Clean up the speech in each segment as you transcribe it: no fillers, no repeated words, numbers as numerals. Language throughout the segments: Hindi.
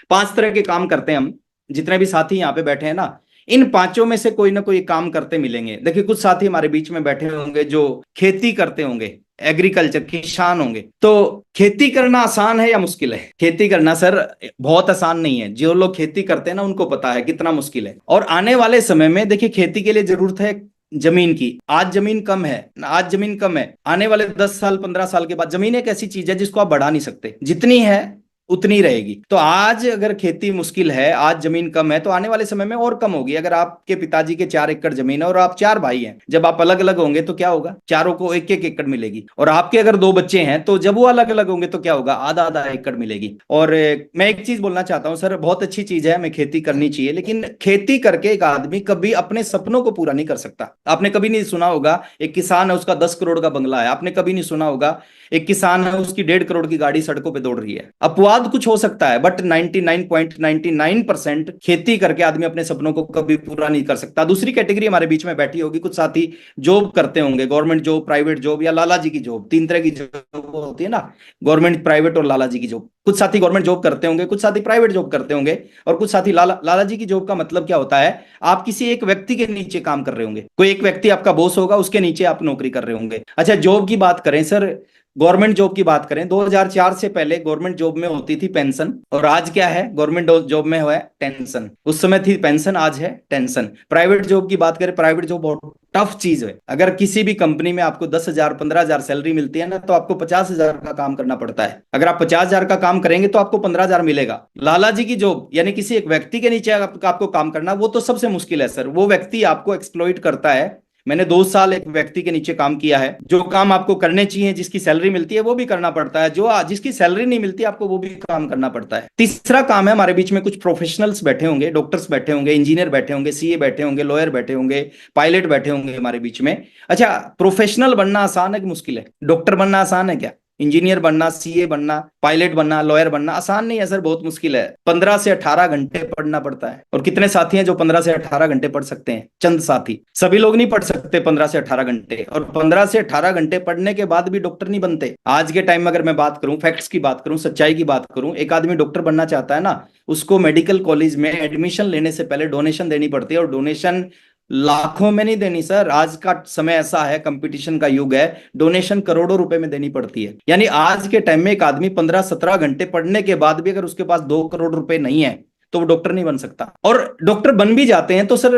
5 तरह के काम करते हैं हम, जितने भी साथी यहाँ पे बैठे हैं ना, इन पांचों में से कोई ना कोई काम करते मिलेंगे। देखिए कुछ साथी हमारे बीच में बैठे होंगे जो खेती करते होंगे, एग्रीकल्चर किसान होंगे। तो खेती करना आसान है या मुश्किल है? खेती करना सर बहुत आसान नहीं है। जो लोग खेती करते हैं ना उनको पता है कितना मुश्किल है। और आने वाले समय में देखिए खेती के लिए जरूरत है जमीन की। आज जमीन कम है, आज जमीन कम है, आने वाले 10 साल 15 साल के बाद जमीन एक ऐसी चीज है जिसको आप बढ़ा नहीं सकते, जितनी है उतनी रहेगी। तो आज अगर खेती मुश्किल है, आज जमीन कम है, तो आने वाले समय में और कम होगी। अगर आपके पिताजी के 4 एकड़ जमीन है और आप 4 भाई हैं, जब आप अलग अलग होंगे तो क्या होगा? चारों को 1-1 एकड़ मिलेगी। और आपके अगर 2 बच्चे हैं तो जब वो अलग अलग होंगे तो क्या होगा? आधा आधा एकड़ मिलेगी। और मैं एक चीज बोलना चाहता हूँ सर, बहुत अच्छी चीज है, हमें खेती करनी चाहिए, लेकिन खेती करके एक आदमी कभी अपने सपनों को पूरा नहीं कर सकता। आपने कभी नहीं सुना होगा एक किसान है, उसका 10 करोड़ का बंगला है। आपने कभी नहीं सुना होगा एक किसान है, उसकी 1.5 करोड़ की गाड़ी सड़कों पे दौड़ रही है। अपवाद कुछ हो सकता है, बट 99.99% खेती करके आदमी अपने सपनों को कभी पूरा नहीं कर सकता। दूसरी कैटेगरी हमारे बीच में बैठी होगी, कुछ साथी जॉब करते होंगे, गवर्नमेंट जॉब, प्राइवेट जॉब या लाला जी की जॉब। 3 तरह की जॉब होती है ना, गवर्नमेंट, प्राइवेट और लाला जी की जॉब। कुछ साथी गवर्नमेंट जॉब करते होंगे, कुछ साथी प्राइवेट जॉब करते होंगे, और कुछ साथी लाला जी की जॉब का मतलब क्या होता है? आप किसी एक व्यक्ति के नीचे काम कर रहे होंगे, कोई एक व्यक्ति आपका बॉस होगा, उसके नीचे आप नौकरी कर रहे होंगे। अच्छा, जॉब की बात करें सर, गवर्नमेंट जॉब की बात करें, 2004 से पहले गवर्नमेंट जॉब में होती थी पेंशन, और आज क्या है? गवर्नमेंट जॉब में हुआ है टेंशन। उस समय थी पेंशन, आज है टेंशन। प्राइवेट जॉब की बात करें, प्राइवेट जॉब बहुत टफ चीज है। अगर किसी भी कंपनी में आपको 10,000 15,000 सैलरी मिलती है ना, तो आपको 50,000 का काम करना पड़ता है। अगर आप 50,000 का काम करेंगे तो आपको 15,000 मिलेगा। लाला जी की जॉब यानी किसी एक व्यक्ति के नीचे आपको काम करना, वो तो सबसे मुश्किल है सर। वो व्यक्ति आपको एक्सप्लॉइट करता है। मैंने 2 साल एक व्यक्ति के नीचे काम किया है। जो काम आपको करने चाहिए, जिसकी सैलरी मिलती है, वो भी करना पड़ता है। जो जिसकी सैलरी नहीं मिलती आपको, वो भी काम करना पड़ता है। तीसरा काम है, हमारे बीच में कुछ प्रोफेशनल्स बैठे होंगे, डॉक्टर्स बैठे होंगे, इंजीनियर बैठे होंगे, सीए बैठे होंगे, लॉयर बैठे होंगे, पायलट बैठे होंगे हमारे बीच में। अच्छा, प्रोफेशनल बनना आसान है कि मुश्किल है? डॉक्टर बनना आसान है क्या? इंजीनियर बनना, सीए बनना, पायलट बनना, लॉयर बनना आसान नहीं है सर, बहुत मुश्किल है। 15 से 18 घंटे पढ़ना पड़ता है। और कितने साथी हैं जो 15 से 18 घंटे पढ़ सकते हैं? चंद साथी। सभी लोग नहीं पढ़ सकते 15 से 18 घंटे। और 15 से 18 घंटे पढ़ने के बाद भी डॉक्टर नहीं बनते। आज के टाइम में अगर मैं बात करूं, फैक्ट्स की बात करूं, सच्चाई की बात करूं, एक आदमी डॉक्टर बनना चाहता है ना, उसको मेडिकल कॉलेज में एडमिशन लेने से पहले डोनेशन देनी पड़ती है। और डोनेशन लाखों में नहीं देनी सर, आज का समय ऐसा है, कंपटीशन का युग है, डोनेशन करोड़ों रुपए में देनी पड़ती है। यानी आज के टाइम में एक आदमी 15-17 घंटे पढ़ने के बाद भी अगर उसके पास 2 करोड़ रुपए नहीं है, तो वो डॉक्टर नहीं बन सकता। और डॉक्टर बन भी जाते हैं तो सर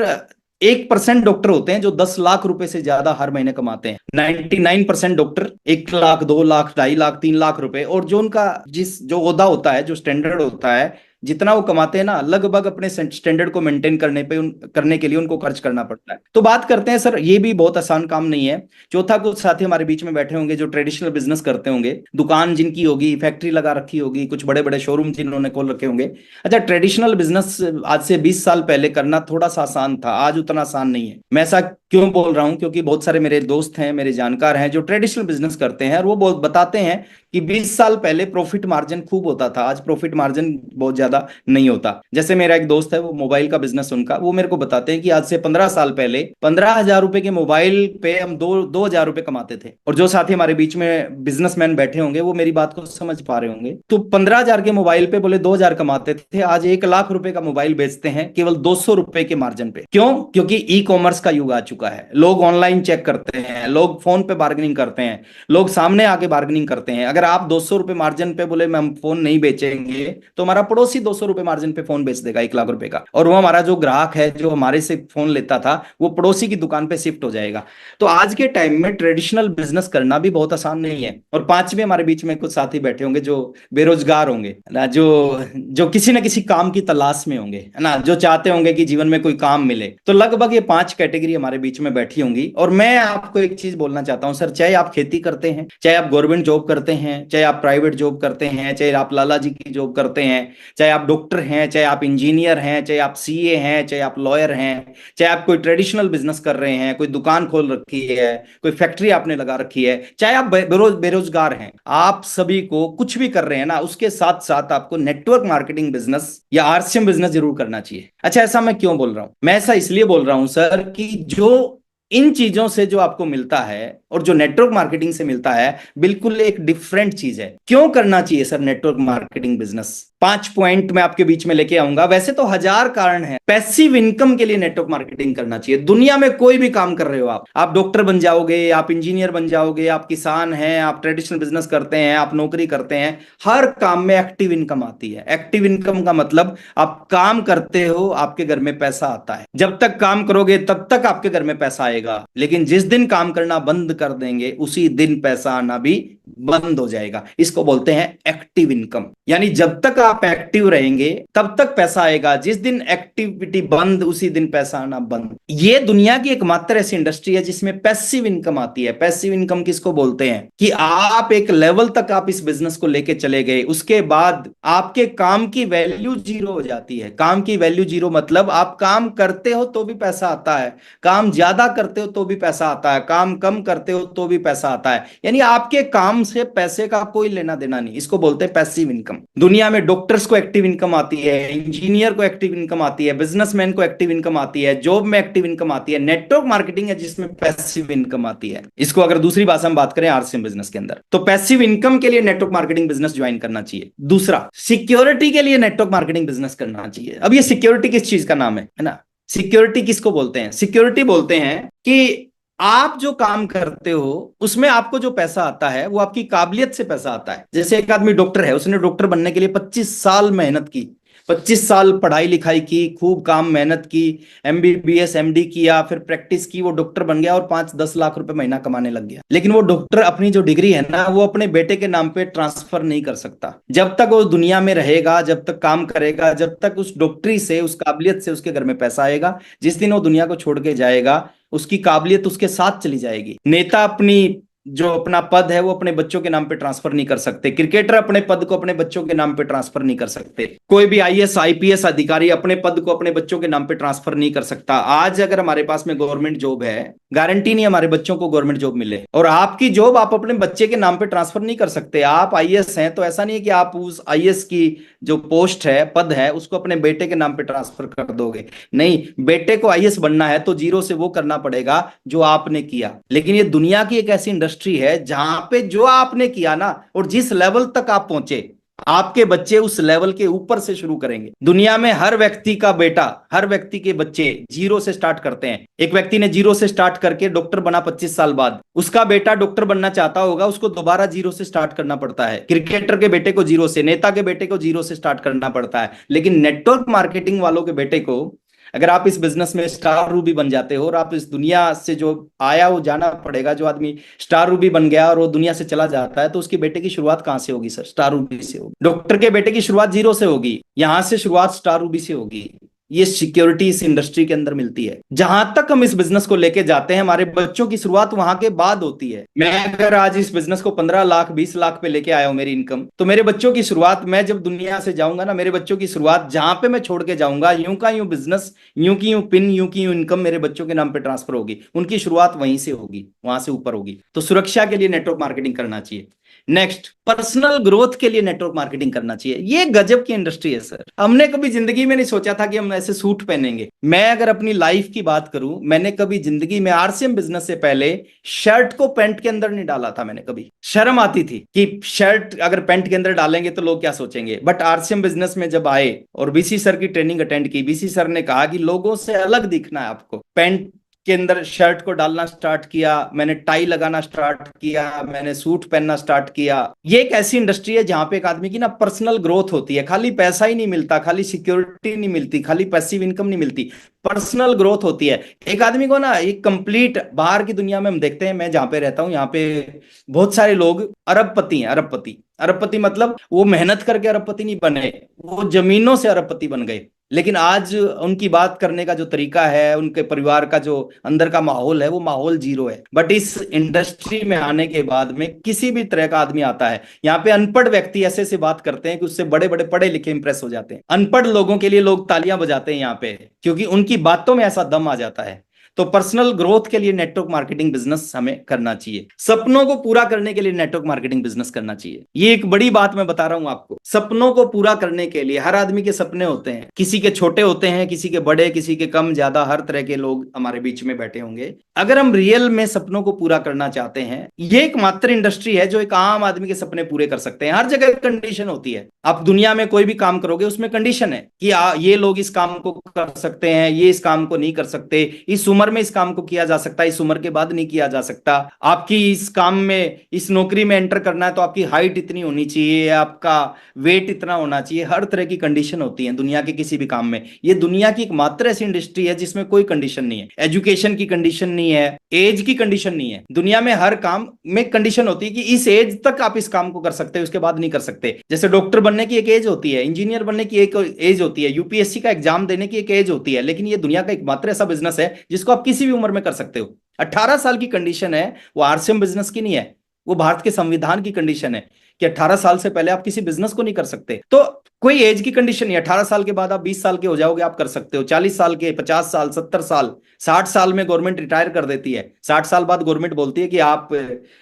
1% डॉक्टर होते हैं जो 10 लाख रुपए से ज्यादा हर महीने कमाते हैं। 99% डॉक्टर 1 लाख, 2 लाख, 2.5 लाख, 3 लाख रुपए। और जो उनका जिस जो ओहदा होता है, जो स्टैंडर्ड होता है, जितना वो कमाते हैं ना, लगभग अपने स्टैंडर्ड को मेंटेन करने के लिए उनको खर्च करना पड़ता है। तो बात करते हैं सर, ये भी बहुत आसान काम नहीं है। चौथा, कुछ साथी हमारे बीच में बैठे होंगे जो ट्रेडिशनल बिजनेस करते होंगे, दुकान जिनकी होगी, फैक्ट्री लगा रखी होगी, कुछ बड़े बड़े शोरूम जिन्होंने खोल रखे होंगे। अच्छा, ट्रेडिशनल बिजनेस आज से 20 साल पहले करना थोड़ा सा आसान था, आज उतना आसान नहीं है। मैं ऐसा क्यों बोल रहा हूं? क्योंकि बहुत सारे मेरे दोस्त हैं, मेरे जानकार हैं जो ट्रेडिशनल बिजनेस करते हैं, और वो बहुत बताते हैं कि 20 साल पहले प्रॉफिट मार्जिन खूब होता था, आज प्रॉफिट मार्जिन बहुत ज्यादा नहीं होता। जैसे मेरा एक दोस्त है, वो मोबाइल का बिजनेस उनका, वो मेरे को बताते हैं कि आज से 15 साल पहले 15,000 रुपए के मोबाइल पे हम 2,000 रुपए कमाते थे। और जो साथी हमारे बीच में बिजनेसमैन बैठे होंगे वो मेरी बात को समझ पा रहे होंगे। तो 15,000 के मोबाइल पे बोले 2,000 कमाते थे, आज 1 लाख रुपए का मोबाइल बेचते हैं केवल 200 रुपए के मार्जिन पे। क्यों? क्योंकि ई कॉमर्स का युग आ चुका है। लोग ऑनलाइन चेक करते हैं, लोग फोन पे बार्गेनिंग करते हैं, लोग सामने आके बार्गेनिंग करते हैं। अगर आप 200 रुपए मार्जिन पे बोले हम फोन नहीं बेचेंगे, तो हमारा पड़ोसी 200 रुपए मार्जिन पे फोन बेच देगा 1 लाख रुपए का, और वो हमारा जो ग्राहक है, जो हमारे से फोन लेता था, वो पड़ोसी की दुकान पे शिफ्ट हो जाएगा। तो आज के टाइम में ट्रेडिशनल बिजनेस करना भी बहुत आसान नहीं है। और पांचवे, हमारे बीच में कुछ साथी बैठे होंगे जो बेरोजगार होंगे ना, जो जो किसी ना किसी काम की तलाश में होंगे, है ना, जो चाहते होंगे कि जीवन में कोई काम मिले। तो लगभग ये 5 कैटेगरी हमारे बीच में बैठी होंगी। और मैं आपको एक चीज बोलना चाहता हूं सर, चाहे आप खेती करते हैं, चाहे आप गवर्नमेंट जॉब करते हैं, चाहे आप प्राइवेट जॉब करते हैं, चाहे आप लाला जी की जॉब करते हैं, चाहे आप डॉक्टर हैं, चाहे आप इंजीनियर हैं, चाहे आप सीए हैं, चाहे आप लॉयर हैं, चाहे आप कोई ट्रेडिशनल बिजनेस कर रहे हैं, कोई दुकान खोल रखी है, कोई फैक्ट्री आपने लगा रखी है, चाहे आप बेरोजगार हैं, आप सभी को कुछ भी कर रहे हैं ना, उसके साथ साथ आपको नेटवर्क मार्केटिंग बिजनेस या आरसीएम बिजनेस जरूर करना चाहिए। अच्छा, ऐसा मैं क्यों बोल रहा हूं? मैं ऐसा इसलिए बोल रहा हूं सर कि जो इन चीजों से जो आपको मिलता है, और जो नेटवर्क मार्केटिंग से मिलता है बिल्कुल एक डिफरेंट चीज है। क्यों करना चाहिए sir network marketing business? 5 point मैं आपके बीच में लेके आऊंगा। वैसे तो हजार कारण है, पैसिव इनकम के लिए नेटवर्क मार्केटिंग करना चाहिए। दुनिया में कोई भी काम कर रहे हो, आप डॉक्टर बन जाओगे, आप इंजीनियर बन जाओगे, आप किसान हैं, आप ट्रेडिशनल बिजनेस करते हैं, आप नौकरी करते हैं, हर काम में एक्टिव इनकम आती है। एक्टिव इनकम का मतलब आप काम करते हो, आपके घर में पैसा आता है। जब तक काम करोगे तब तक आपके घर में पैसा आएगा, लेकिन जिस दिन काम करना बंद कर देंगे उसी दिन पैसा आना भी बंद हो जाएगा। इसको बोलते हैं एक्टिव इनकम। यानी जब तक आप एक्टिव रहेंगे तब तक पैसा आएगा, जिस दिन एक्टिविटी बंद उसी दिन पैसा आना बंद। ये दुनिया की एकमात्र ऐसी इंडस्ट्री है जिसमें पैसिव इनकम आती है। पैसिव इनकम किसको बोलते हैं कि आप एक लेवल तक आप इस बिजनेस को लेके चले गए, उसके बाद आपके काम की वैल्यू जीरो हो जाती है। काम की वैल्यू जीरो मतलब आप काम करते हो तो भी पैसा आता है, काम ज्यादा करते हो तो भी पैसा आता है, काम कम करते हो तो भी पैसा आता है। यानी आपके काम से पैसे का कोई लेना देना नहीं। इसको बोलते हैं पैसिव इनकम। दुनिया में डॉक्टर्स को एक्टिव इनकम आती है, इंजीनियर को एक्टिव इनकम आती है, बिजनेसमैन को एक्टिव इनकम आती है, जॉब में एक्टिव इनकम आती है। नेटवर्क मार्केटिंग है जिसमें पैसिव इनकम आती है। इसको अगर दूसरी भाषा में बात करें आरसीएम बिजनेस के अंदर, तो पैसिव इनकम के लिए नेटवर्क मार्केटिंग बिजनेस ज्वाइन करना चाहिए। दूसरा, सिक्योरिटी के लिए नेटवर्क मार्केटिंग बिजनेस करना चाहिए। अब ये सिक्योरिटी किस चीज का नाम है ना? सिक्योरिटी किसको बोलते हैं? सिक्योरिटी बोलते हैं कि आप जो काम करते हो उसमें आपको जो पैसा आता है वो आपकी काबिलियत से पैसा आता है। जैसे एक आदमी डॉक्टर है, उसने डॉक्टर बनने के लिए 25 साल मेहनत की, 25 साल पढ़ाई लिखाई की, खूब काम मेहनत की, एमबीबीएस एमडी किया, फिर प्रैक्टिस की, वो डॉक्टर बन गया और 5-10 लाख रुपए महीना कमाने लग गया। लेकिन वो डॉक्टर अपनी जो डिग्री है ना वो अपने बेटे के नाम पे ट्रांसफर नहीं कर सकता। जब तक वो दुनिया में रहेगा, जब तक काम करेगा, जब तक उस डॉक्टरी से, उस काबिलियत से उसके घर में पैसा आएगा। जिस दिन वो दुनिया को छोड़ के जाएगा उसकी काबिलियत उसके साथ चली जाएगी। नेता अपनी जो अपना पद है वो अपने बच्चों के नाम पे ट्रांसफर नहीं कर सकते, क्रिकेटर अपने पद को अपने बच्चों के नाम पे ट्रांसफर नहीं कर सकते, कोई भी आईएएस आईपीएस अधिकारी अपने पद को अपने बच्चों के नाम पे ट्रांसफर नहीं कर सकता। आज अगर हमारे पास में गवर्नमेंट जॉब है, गारंटी नहीं हमारे बच्चों को गवर्नमेंट जॉब मिले। और आपकी जॉब आप अपने बच्चे के नाम पे ट्रांसफर नहीं कर सकते। आप आईएएस हैं तो ऐसा नहीं है कि आप उस आईएएस की जो पोस्ट है, पद है, उसको अपने बेटे के नाम पे ट्रांसफर कर दोगे। नहीं, बेटे को आईएएस बनना है तो जीरो से वो करना पड़ेगा जो आपने किया। लेकिन ये दुनिया की एक ऐसी इंडस्ट्री है जहां पे जो आपने किया ना और जिस लेवल तक आप पहुंचे, आपके बच्चे उस लेवल के ऊपर से शुरू करेंगे। दुनिया में हर व्यक्ति का बेटा, हर व्यक्ति के बच्चे जीरो से स्टार्ट करते हैं। एक व्यक्ति ने जीरो से स्टार्ट करके डॉक्टर बना 25 साल बाद, उसका बेटा डॉक्टर बनना चाहता होगा, उसको दोबारा जीरो से स्टार्ट करना पड़ता है। क्रिकेटर के बेटे को जीरो से, नेता के बेटे को जीरो से स्टार्ट करना पड़ता है। लेकिन नेटवर्क मार्केटिंग वालों के बेटे को, अगर आप इस बिजनेस में स्टार रूबी बन जाते हो और आप इस दुनिया से जो आया वो जाना पड़ेगा। जो आदमी स्टार रूबी बन गया और वो दुनिया से चला जाता है तो उसके बेटे की शुरुआत कहां से होगी सर? स्टार रूबी से होगी। डॉक्टर के बेटे की शुरुआत जीरो से होगी, यहां से शुरुआत स्टार रूबी से होगी। ये सिक्योरिटी इस इंडस्ट्री के अंदर मिलती है। जहां तक हम इस बिजनेस को लेके जाते हैं, हमारे बच्चों की शुरुआत वहां के बाद होती है। मैं अगर आज इस बिजनेस को 15 लाख 20 लाख पे लेके आया हूं मेरी इनकम, तो मेरे बच्चों की शुरुआत, मैं जब दुनिया से जाऊंगा ना, मेरे बच्चों की शुरुआत जहां पे मैं छोड़ के जाऊंगा, यूं का यूं बिजनेस, यूं की यूं पिन, यूं की यूं इनकम मेरे बच्चों के नाम पे ट्रांसफर होगी। उनकी शुरुआत वहीं से होगी, वहां से ऊपर होगी। तो सुरक्षा के लिए नेटवर्क मार्केटिंग करना चाहिए। नेक्स्ट, पर्सनल ग्रोथ के लिए नेटवर्क मार्केटिंग करना चाहिए। ये गजब की इंडस्ट्री है सर। हमने कभी जिंदगी में नहीं सोचा था कि हम ऐसे सूट पहनेंगे। मैं अगर अपनी लाइफ की बात करूं, मैंने कभी जिंदगी में आरसीएम बिजनेस से पहले शर्ट को पैंट के अंदर नहीं डाला था। मैंने कभी, शर्म आती थी कि शर्ट अगर पैंट के अंदर डालेंगे तो लोग क्या सोचेंगे। बट आरसीएम बिजनेस में जब आए और बीसी सर की ट्रेनिंग अटेंड की, बीसी सर ने कहा कि लोगों से अलग दिखना है आपको, पैंट के अंदर शर्ट को डालना स्टार्ट किया, मैंने टाई लगाना स्टार्ट किया, मैंने सूट पहनना स्टार्ट किया। ये एक ऐसी इंडस्ट्री है जहां पे एक आदमी की ना पर्सनल ग्रोथ होती है। खाली पैसा ही नहीं मिलता, खाली सिक्योरिटी नहीं मिलती, खाली पैसिव इनकम नहीं मिलती, पर्सनल ग्रोथ होती है। एक आदमी को ना एक कंप्लीट, बाहर की दुनिया में हम देखते हैं, मैं जहां पे रहता हूं यहाँ पे बहुत सारे लोग अरबपति हैं। अरबपति, अरबपति मतलब वो मेहनत करके अरबपति नहीं बने, वो जमीनों से अरबपति बन गए। लेकिन आज उनकी बात करने का जो तरीका है, उनके परिवार का जो अंदर का माहौल है, वो माहौल जीरो है। बट इस इंडस्ट्री में आने के बाद में किसी भी तरह का आदमी आता है, यहाँ पे अनपढ़ व्यक्ति ऐसे से बात करते हैं कि उससे बड़े बड़े पढ़े लिखे इंप्रेस हो जाते हैं। अनपढ़ लोगों के लिए लोग तालियां बजाते हैं यहाँ पे, क्योंकि उनकी बातों में ऐसा दम आ जाता है। तो पर्सनल ग्रोथ के लिए नेटवर्क मार्केटिंग बिजनेस हमें करना चाहिए, सपनों को पूरा करने के लिए नेटवर्क मार्केटिंग बिजनेस करना चाहिए। ये एक बड़ी बात मैं बता रहा हूं आपको, सपनों को पूरा करने के लिए हर आदमी के सपने होते हैं, किसी के छोटे होते हैं, किसी के बड़े, किसी के कम ज्यादा, हर तरह के लोग हमारे बीच में बैठे होंगे। अगर हम रियल में सपनों को पूरा करना चाहते हैं, ये एकमात्र इंडस्ट्री है जो एक आम आदमी के सपने पूरे कर सकते हैं। हर जगह कंडीशन होती है, आप दुनिया में कोई भी काम करोगे उसमें कंडीशन है कि ये लोग इस काम को कर सकते हैं, ये इस काम को नहीं कर सकते, इस उम्र में इस काम को किया जा सकता है, इस उम्र के बाद नहीं किया जा सकता, आपकी इस काम में, इस नौकरी में एंटर करना है तो आपकी हाइट इतनी होनी चाहिए, आपका वेट इतना होना चाहिए। हर तरह की कंडीशन होती है दुनिया के किसी भी काम में। ये दुनिया की एकमात्र ऐसी इंडस्ट्री है जिसमें कोई कंडीशन नहीं है, एजुकेशन की कंडीशन नहीं है, एज की कंडीशन नहीं है। दुनिया में हर काम में कंडीशन होती है कि इस एज तक आप इस काम को कर सकते हो, उसके बाद नहीं कर सकते। जैसे डॉक्टर बनने की एक एज होती है, इंजीनियर बनने की एक एज होती है, यूपीएससी का एग्जाम देने की एक एज होती है, लेकिन ये दुनिया का एकमात्र ऐसा बिजनेस है जिसको आप किसी भी उम्र में कर सकते हो। 18 साल की कंडीशन है, वो आरसीएम बिजनेस की नहीं है, वो भारत के संविधान की कंडीशन है कि 18 साल से पहले आप किसी बिजनेस को नहीं कर सकते। तो कोई एज की कंडीशन नहीं है, 18 साल के बाद आप 20 साल के हो जाओगे, आप कर सकते हो, 40 साल के, 50 साल, 70 साल, 60 साल में गवर्नमेंट रिटायर कर देती है। 60 साल बाद गवर्नमेंट बोलती है कि आप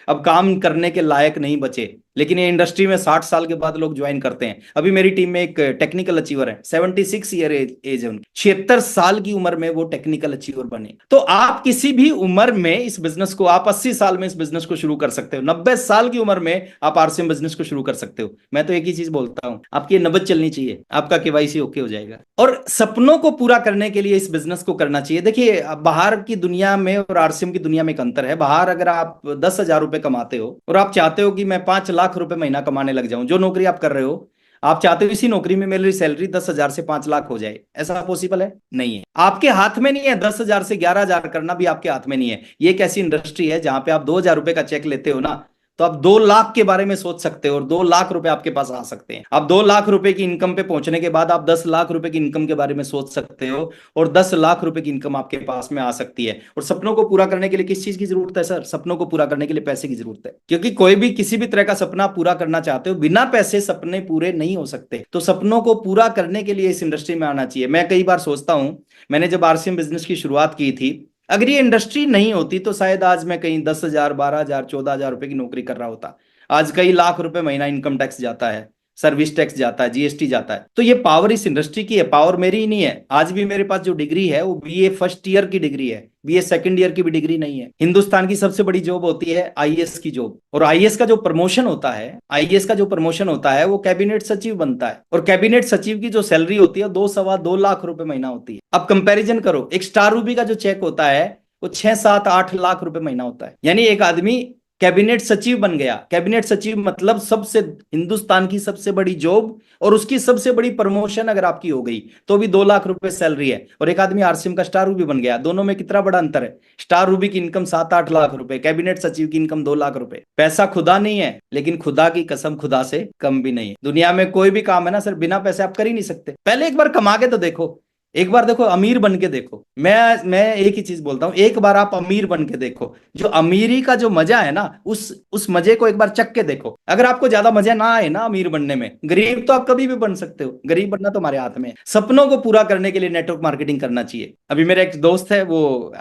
अब काम करने के लायक नहीं बचे, लेकिन ये इंडस्ट्री में 60 साल के बाद लोग ज्वाइन करते हैं। अभी मेरी टीम में एक टेक्निकल अचीवर है, 76 ईयर एज है उनकी, 76 साल की उम्र में वो टेक्निकल अचीवर बने। तो आप किसी भी उम्र में इस बिजनेस को, आप 80 साल में इस बिजनेस को शुरू कर सकते हो, 90 साल की उम्र में आप आरसीएम बिजनेस को शुरू कर सकते हो। मैं तो एक ही चीज बोलता हूं, आपकी नबज चलनी चाहिए, आपका केवाईसी ओके हो जाएगा। और सपनों को पूरा करने के लिए इस बिजनेस को करना चाहिए। देखिए, बाहर की दुनिया में और आरसीएम की दुनिया में एक अंतर है। बाहर अगर आप 10,000 रुपए कमाते हो और आप चाहते हो कि मैं 5 लाख रुपए महीना कमाने लग जाऊं, जो नौकरी आप कर रहे हो, आप चाहते हो इसी नौकरी में मेरी सैलरी 10,000 से 5 लाख हो जाए, ऐसा पॉसिबल है? नहीं है, आपके हाथ में नहीं है। 10,000 से 11,000 करना भी आपके हाथ में नहीं है। ये एक ऐसी इंडस्ट्री है जहां पे आप 2,000 रुपए का चेक लेते हो ना, तो आप 2 लाख के बारे में सोच सकते हो और 2 लाख रुपए आपके पास आ सकते हैं। आप 2 लाख रुपए की इनकम पे पहुंचने के बाद आप 10 लाख रुपए की इनकम के बारे में सोच सकते हो और 10 लाख रुपए की इनकम आपके पास में आ सकती है। और सपनों को पूरा करने के लिए किस चीज की जरूरत है सर? सपनों को पूरा करने के लिए पैसे की जरूरत है, क्योंकि कोई भी किसी भी तरह का सपना पूरा करना चाहते हो, बिना पैसे सपने पूरे नहीं हो सकते। तो सपनों को पूरा करने के लिए इस इंडस्ट्री में आना चाहिए। मैं कई बार सोचता हूं, मैंने जब आरसीएम बिजनेस की शुरुआत की थी, अगर ये इंडस्ट्री नहीं होती तो शायद आज मैं कहीं 10,000, 12,000, 14,000 रुपए की नौकरी कर रहा होता। आज कई लाख रुपए महीना इनकम टैक्स जाता है, सर्विस टैक्स जाता है, जीएसटी जाता है। तो ये पावर इस इंडस्ट्री की है, पावर मेरी ही नहीं है। आज भी मेरे पास जो डिग्री है वो बीए फर्स्ट ईयर की डिग्री है, बीए सेकंड ईयर की भी डिग्री नहीं है। हिंदुस्तान की सबसे बड़ी जॉब होती है आईएएस की जॉब, और आईएएस का जो प्रमोशन होता है, आईएएस का जो प्रमोशन होता है वो कैबिनेट सचिव बनता है, और कैबिनेट सचिव की जो सैलरी होती है 2-2.25 लाख रुपए महीना होती है। अब कंपेरिजन करो, एक स्टार रूबी का जो चेक होता है वो 6-7-8 लाख रुपए महीना होता है। यानी एक आदमी कैबिनेट सचिव बन गया। कैबिनेट सचिव मतलब सबसे, हिंदुस्तान की सबसे बड़ी जॉब, और उसकी सबसे बड़ी प्रमोशन अगर आपकी हो गई तो भी 2 लाख रुपए सैलरी है। और एक आदमी आरसीएम का स्टार रूबी बन गया। दोनों में कितना बड़ा अंतर है? स्टार रूबी की इनकम 7-8 लाख रुपए, कैबिनेट सचिव की इनकम 2 लाख रुपए। पैसा खुदा नहीं है, लेकिन खुदा की कसम खुदा से कम भी नहीं है। दुनिया में कोई भी काम है ना सर, बिना पैसे आप कर ही नहीं सकते। पहले एक बार कमा के तो देखो, एक बार देखो, अमीर बन के देखो। मैं एक ही चीज बोलता हूं, एक बार आप अमीर बन के देखो। जो अमीरी का जो मजा है ना, उस मजे को एक बार चख के देखो। अगर आपको ज्यादा मजा ना आए ना अमीर बनने में, गरीब तो आप कभी भी बन सकते हो, गरीब बनना तो हमारे हाथ में है। सपनों को पूरा करने के लिए नेटवर्क मार्केटिंग करना चाहिए। अभी मेरा एक दोस्त है, वो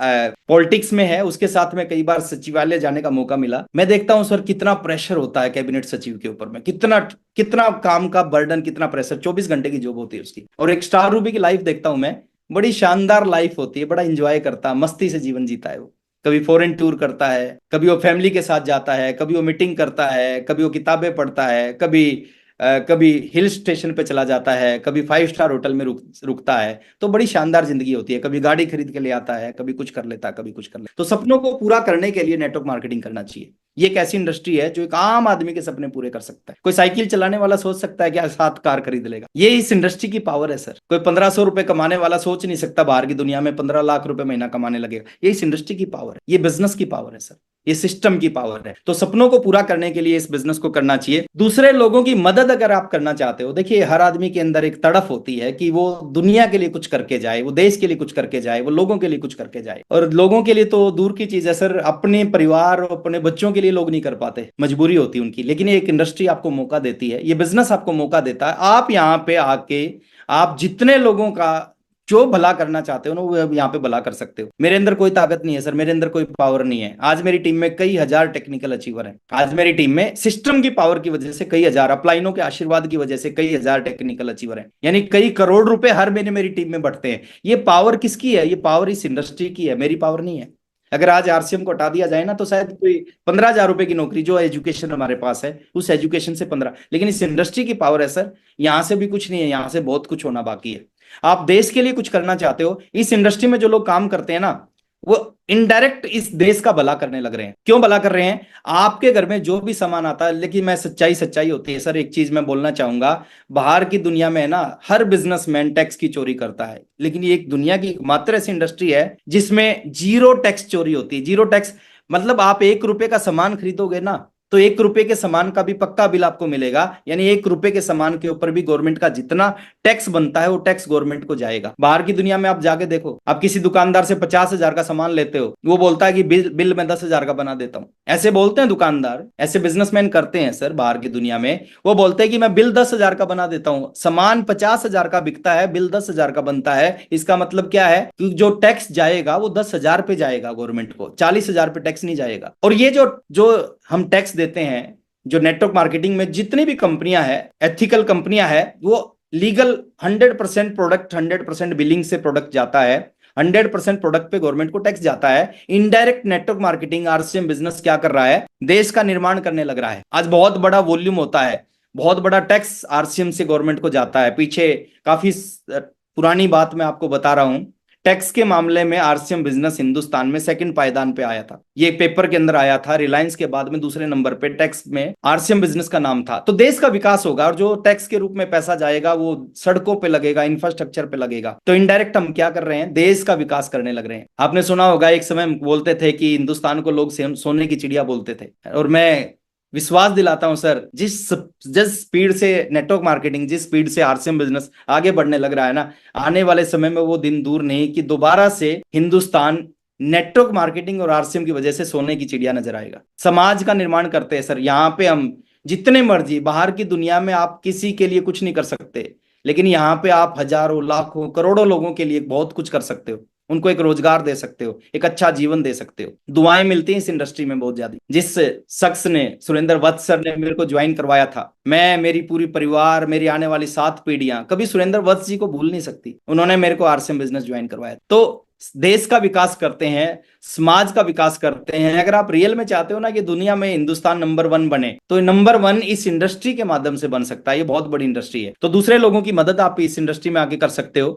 पॉलिटिक्स में है, उसके साथ में कई बार सचिवालय जाने का मौका मिला। मैं देखता हूं सर कितना प्रेशर होता है कैबिनेट सचिव के ऊपर में, कितना कितना काम का बर्डन, कितना प्रेशर। 24 घंटे की जॉब होती है उसकी। और एक स्टार रूबी की लाइफ देखता हूं मैं, बड़ी शानदार लाइफ होती है, बड़ा एंजॉय करता है, मस्ती से जीवन जीता है वो। कभी फॉरेन टूर करता है, कभी वो फैमिली के साथ जाता है, कभी वो मीटिंग करता है, कभी वो किताबें पढ़ता है, कभी हिल स्टेशन पे चला जाता है, कभी 5 स्टार होटल में रुकता है। तो बड़ी शानदार जिंदगी होती है। कभी गाड़ी खरीद के ले आता है, कभी कुछ कर लेता है, कभी कुछ कर लेता है। तो सपनों को पूरा करने के लिए नेटवर्क मार्केटिंग करना चाहिए। ये एक ऐसी इंडस्ट्री है जो एक आम आदमी के सपने पूरे कर सकता है। कोई साइकिल चलाने वाला सोच सकता है कि 7 कार खरीद लेगा? ये इस इंडस्ट्री की पावर है सर। कोई 1500 रुपए कमाने वाला सोच नहीं सकता बाहर की दुनिया में 15 लाख रुपए महीना कमाने लगेगा। ये इस इंडस्ट्री की पावर है, ये बिजनेस की पावर है सर, ये सिस्टम की पावर है। तो सपनों को पूरा करने के लिए इस बिजनेस को करना चाहिए। दूसरे लोगों की मदद अगर आप करना चाहते हो, देखिए हर आदमी के अंदर एक तड़फ होती है कि वो दुनिया के लिए कुछ करके जाए, वो देश के लिए कुछ करके जाए, वो लोगों के लिए कुछ करके जाए। और लोगों के लिए तो दूर की चीज है सर, अपने परिवार और अपने बच्चों के लिए लोग नहीं कर पाते, मजबूरी होती है उनकी। लेकिन ये एक इंडस्ट्री आपको मौका देती है, ये बिजनेस आपको मौका देता है। आप यहाँ पे आके आप जितने लोगों का जो भला करना चाहते हो ना वो यहाँ पे भला कर सकते हो। मेरे अंदर कोई ताकत नहीं है सर, मेरे अंदर कोई पावर नहीं है। आज मेरी टीम में कई हजार टेक्निकल अचीवर हैं। आज मेरी टीम में सिस्टम की पावर की वजह से कई हजार, अपलाइनों के आशीर्वाद की वजह से कई हजार टेक्निकल अचीवर हैं, यानी कई करोड़ रुपए हर महीने मेरी टीम में बढ़ते हैं। ये पावर किसकी है? ये पावर इस इंडस्ट्री की है, मेरी पावर नहीं है। अगर आज आरसीएम को हटा दिया जाए ना तो शायद कोई 15,000 रुपए की नौकरी, जो एजुकेशन हमारे पास है उस एजुकेशन से 15, लेकिन इस इंडस्ट्री की पावर है सर। यहां से भी कुछ नहीं है, यहां से बहुत कुछ होना बाकी है। आप देश के लिए कुछ करना चाहते हो, इस इंडस्ट्री में जो लोग काम करते हैं ना वो इनडायरेक्ट इस देश का भला करने लग रहे हैं। क्यों भला कर रहे हैं? आपके घर में जो भी सामान आता है, लेकिन मैं सच्चाई सच्चाई होती है सर। एक चीज मैं बोलना चाहूंगा, बाहर की दुनिया में है ना हर बिजनेसमैन टैक्स की चोरी करता है, लेकिन ये एक दुनिया की एकमात्र ऐसी इंडस्ट्री है जिसमें जीरो टैक्स चोरी होती है। जीरो टैक्स मतलब आप 1 रुपए का सामान खरीदोगे ना तो 1 रुपए के सामान का भी पक्का बिल आपको मिलेगा, यानी 1 रुपए के सामान के ऊपर भी गवर्नमेंट का जितना टैक्स बनता है वो टैक्स गवर्नमेंट को जाएगा। बाहर की दुनिया में आप जाके देखो, आप किसी दुकानदार से 50,000 का सामान लेते हो, वो बोलता है कि बिल बिल मैं 10,000 का बना देता हूं। ऐसे बोलते हैं दुकानदार, ऐसे बिजनेसमैन करते हैं सर बाहर की दुनिया में। वो बोलते हैं कि मैं बिल 10,000 का बना देता हूं, सामान 50,000 का बिकता है, बिल 10,000 का बनता है। इसका मतलब क्या है कि जो टैक्स जाएगा वो 10,000 पे जाएगा गवर्नमेंट को, 40,000 पे टैक्स नहीं जाएगा। और ये जो जो हम टैक्स देते हैं, जो नेटवर्क मार्केटिंग में जितनी भी कंपनियां हैं, एथिकल कंपनियां हैं, वो लीगल 100% प्रोडक्ट, 100% बिलिंग से प्रोडक्ट जाता है, 100% प्रोडक्ट पे गवर्नमेंट को टैक्स जाता है। Indirect network marketing RCM business क्या कर रहा है? देश का निर्माण करने लग रहा है। आज बहुत बड़ा वॉल्यूम होता है, बहुत बड़ा टैक्स आरसीएम से गवर्नमेंट को जाता है। पीछे काफी पुरानी बात मैं आपको बता रहा हूं, टैक्स के मामले में आरसीएम बिजनेस हिंदुस्तान में सेकंड पायदान पे आया था। ये पेपर के अंदर आया था, रिलायंस के बाद में दूसरे नंबर पे टैक्स में आरसीएम बिजनेस का नाम था। तो देश का विकास होगा, और जो टैक्स के रूप में पैसा जाएगा वो सड़कों पे लगेगा, इंफ्रास्ट्रक्चर पे लगेगा। तो इनडायरेक्ट हम क्या कर रहे हैं? देश का विकास करने लग रहे हैं। आपने सुना होगा एक समय बोलते थे कि हिंदुस्तान को लोग सोने की चिड़िया बोलते थे, और मैं विश्वास दिलाता हूं सर, जिस जिस स्पीड से नेटवर्क मार्केटिंग, जिस स्पीड से आरसीएम बिजनेस आगे बढ़ने लग रहा है ना, आने वाले समय में वो दिन दूर नहीं कि दोबारा से हिंदुस्तान नेटवर्क मार्केटिंग और आरसीएम की वजह से सोने की चिड़िया नजर आएगा। समाज का निर्माण करते हैं सर यहाँ पे हम। जितने मर्जी बाहर की दुनिया में आप किसी के लिए कुछ नहीं कर सकते, लेकिन यहाँ पे आप हजारों, लाखों, करोड़ों लोगों के लिए बहुत कुछ कर सकते हो। उनको एक रोजगार दे सकते हो, एक अच्छा जीवन दे सकते हो। दुआएं मिलती हैं इस इंडस्ट्री में बहुत ज्यादा। जिस शख्स ने, सुरेंद्र वत्स सर ने मेरे को ज्वाइन करवाया था, मैं, मेरी पूरी परिवार, मेरी आने वाली 7 पीढ़ियां कभी सुरेंद्र वत्स जी को भूल नहीं सकती। उन्होंने मेरे को आरसीएम बिजनेस ज्वाइन करवाया। तो देश का विकास करते हैं, समाज का विकास करते हैं। अगर आप रियल में चाहते हो ना कि दुनिया में हिंदुस्तान नंबर 1 बने, तो नंबर 1 इस इंडस्ट्री के माध्यम से बन सकता है। ये बहुत बड़ी इंडस्ट्री है, तो दूसरे लोगों की मदद आप इस इंडस्ट्री में आके कर सकते हो।